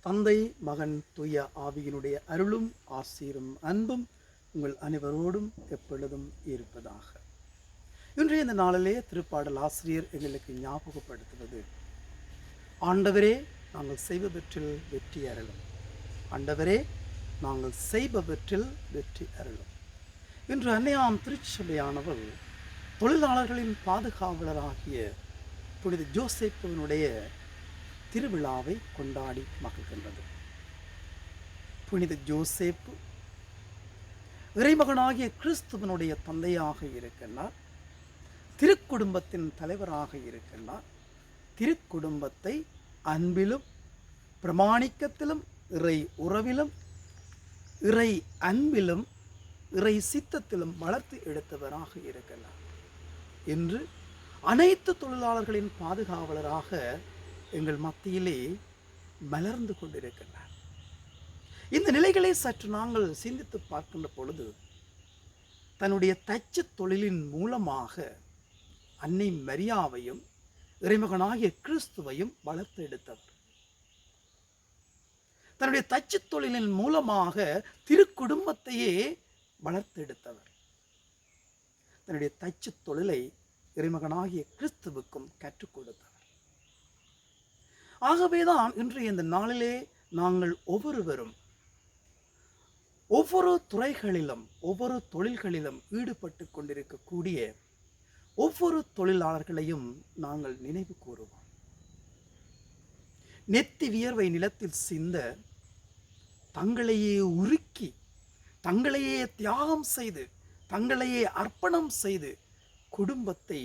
தந்தை மகன் தூய ஆவியினுடைய அருளும் ஆசீரும் அன்பும் உங்கள் அனைவரோடும் எப்பொழுதும் இருப்பதாக. இன்றைய இந்த நாளிலே திருப்பாடல் ஆசிரியர் எங்களுக்கு ஞாபகப்படுத்துவது, ஆண்டவரே நாங்கள் செய்பவற்றில் வெற்றி அருளும், ஆண்டவரே நாங்கள் செய்பவற்றில் வெற்றி அருளும். இன்று அன்னையாம் திருச்சபையானவள் தொழிலாளர்களின் பாதுகாவலராகிய புனித ஜோசேப்புவினுடைய திருவிழாவை கொண்டாடி மகிழ்கின்றது. புனித ஜோசேப்பு இறைமகனாகிய கிறிஸ்துவனுடைய தந்தையாக இருக்கின்றார், திருக்குடும்பத்தின் தலைவராக இருக்கின்றார். திருக்குடும்பத்தை அன்பிலும் பிரமாணிக்கத்திலும் இறை உறவிலும் இறை அன்பிலும் இறை சித்தத்திலும் வளர்த்து எடுத்தவராக இருக்கின்றார். இன்று அனைத்து தொழிலாளர்களின் பாதுகாவலராக எங்கள் மத்தியிலே மலர்ந்து கொண்டிருக்கின்றார். இந்த நிலைகளை சற்று நாங்கள் சிந்தித்து பார்க்கின்ற பொழுது, தன்னுடைய தச்சு தொழிலின் மூலமாக அன்னை மரியாவையும் இறைமகனாகிய கிறிஸ்துவையும் வளர்த்து எடுத்தவர். தன்னுடைய தச்சு தொழிலின் மூலமாக திருக்குடும்பத்தையே வளர்த்தெடுத்தவர். தன்னுடைய தச்சு தொழிலை இறைமகனாகிய கிறிஸ்துவுக்கும் கற்றுக் கொடுத்தவர். ஆகவேதான் இன்றைய இந்த நாளிலே நாங்கள் ஒவ்வொருவரும் ஒவ்வொரு துறைகளிலும் ஒவ்வொரு தொழில்களிலும் ஈடுபட்டு கொண்டிருக்கக்கூடிய ஒவ்வொரு தொழிலாளர்களையும் நாங்கள் நினைவு கூறுவோம். நெத்தி வியர்வை நிலத்தில் சிந்த தங்களையே உருக்கி தங்களையே தியாகம் செய்து தங்களையே அர்ப்பணம் செய்து குடும்பத்தை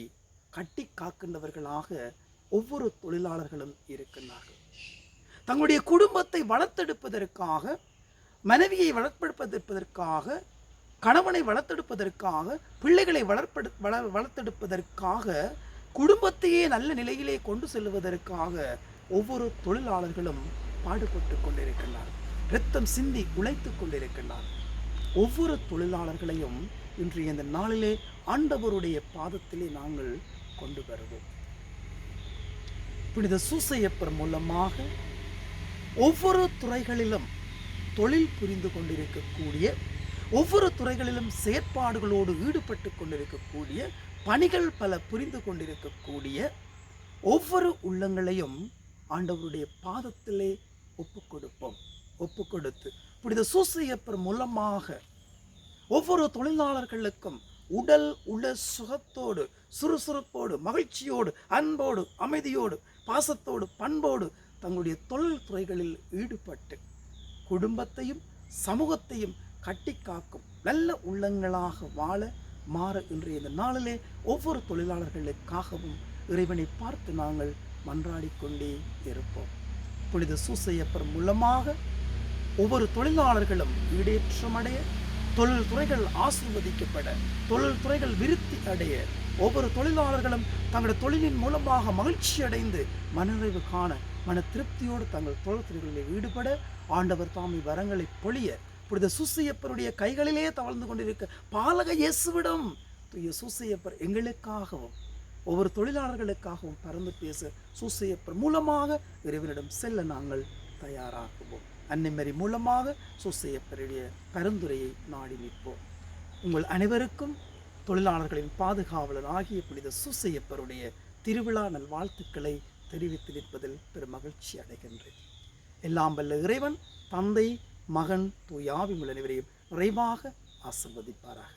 கட்டி காக்கின்றவர்களாக ஒவ்வொரு தொழிலாளர்களும் இருக்கின்றார்கள். தங்களுடைய குடும்பத்தை வளர்த்தெடுப்பதற்காக, மனைவியை வளர்த்தெடுப்பதற்காக, கணவனை வளர்த்தெடுப்பதற்காக, பிள்ளைகளை வளர்த்தெடுப்பதற்காக, குடும்பத்தையே நல்ல நிலையிலே கொண்டு செல்வதற்காக ஒவ்வொரு தொழிலாளர்களும் பாடுபட்டு கொண்டிருக்கின்றார்கள். இரத்தம் சிந்தி உழைத்துக் கொண்டிருக்கின்றார்கள். ஒவ்வொரு தொழிலாளர்களையும் இன்றைய இந்த நாளிலே ஆண்டவருடைய பாதத்திலே நாங்கள் கொண்டு வருவோம். புனித சூசையப்பர் மூலமாக ஒவ்வொரு துறைகளிலும் தொழில் புரிந்து கொண்டிருக்கக்கூடிய, ஒவ்வொரு துறைகளிலும் செயற்பாடுகளோடு ஈடுபட்டு கொண்டிருக்கக்கூடிய, பணிகள் பல புரிந்து கொண்டிருக்கக்கூடிய ஒவ்வொரு உள்ளங்களையும் ஆண்டவருடைய பாதத்திலே ஒப்பு கொடுத்து புனித சூசையப்பர் மூலமாக ஒவ்வொரு தொழிலாளர்களுக்கும் உடல் உள்ள சுகத்தோடு, சுறுசுறுப்போடு, மகிழ்ச்சியோடு, அன்போடு, அமைதியோடு, பாசத்தோடு, பண்போடு தங்களுடைய தொழில் துறைகளில் ஈடுபட்டு குடும்பத்தையும் சமூகத்தையும் கட்டி காக்கும் நல்ல உள்ளங்களாக வாழ மாற இன்றைய இந்த நாளிலே ஒவ்வொரு தொழிலாளர்களுக்காகவும் இறைவனை பார்த்து நாங்கள் மன்றாடிக்கொண்டே இருப்போம். புனித சூசையப்பர் மூலமாக ஒவ்வொரு தொழிலாளர்களும் ஈடேற்றமடைய, தொழில் துறைகள் ஆசீர்வதிக்கப்பட, தொழில் துறைகள் விருத்தி அடைய, ஒவ்வொரு தொழிலாளர்களும் தங்களுடைய தொழிலின் மூலமாக மகிழ்ச்சி அடைந்து மனநிறைவு காண, மன திருப்தியோடு தங்கள் தொழில் துறைகளில் ஈடுபட ஆண்டவர் தாமி வரங்களை பொழிய, புனித சூசையப்பருடைய கைகளிலே தவழ்ந்து கொண்டிருக்க பாலக இயேசுவிடம் தூய சூசையப்பர் எங்களுக்காகவும் ஒவ்வொரு தொழிலாளர்களுக்காகவும் பறந்து பேச சூசையப்பர் மூலமாக இறைவனிடம் செல்ல நாங்கள் தயாராகுவோம். அன்னைமரி மூலமாக சூசையப்பருடைய பரிந்துரையை நாடி நிற்போம். உங்கள் அனைவருக்கும் தொழிலாளர்களின் பாதுகாவலர் ஆகிய புனித சூசையப்பருடைய திருவிழா நல்வாழ்த்துக்களை தெரிவித்து நிற்பதில் பெரும் மகிழ்ச்சி அடைகின்றேன். எல்லாம் வல்ல இறைவன் தந்தை மகன் தூய ஆவி உங்கள் அனைவரையும் நிறைவாக ஆசீர்வதிப்பாராக.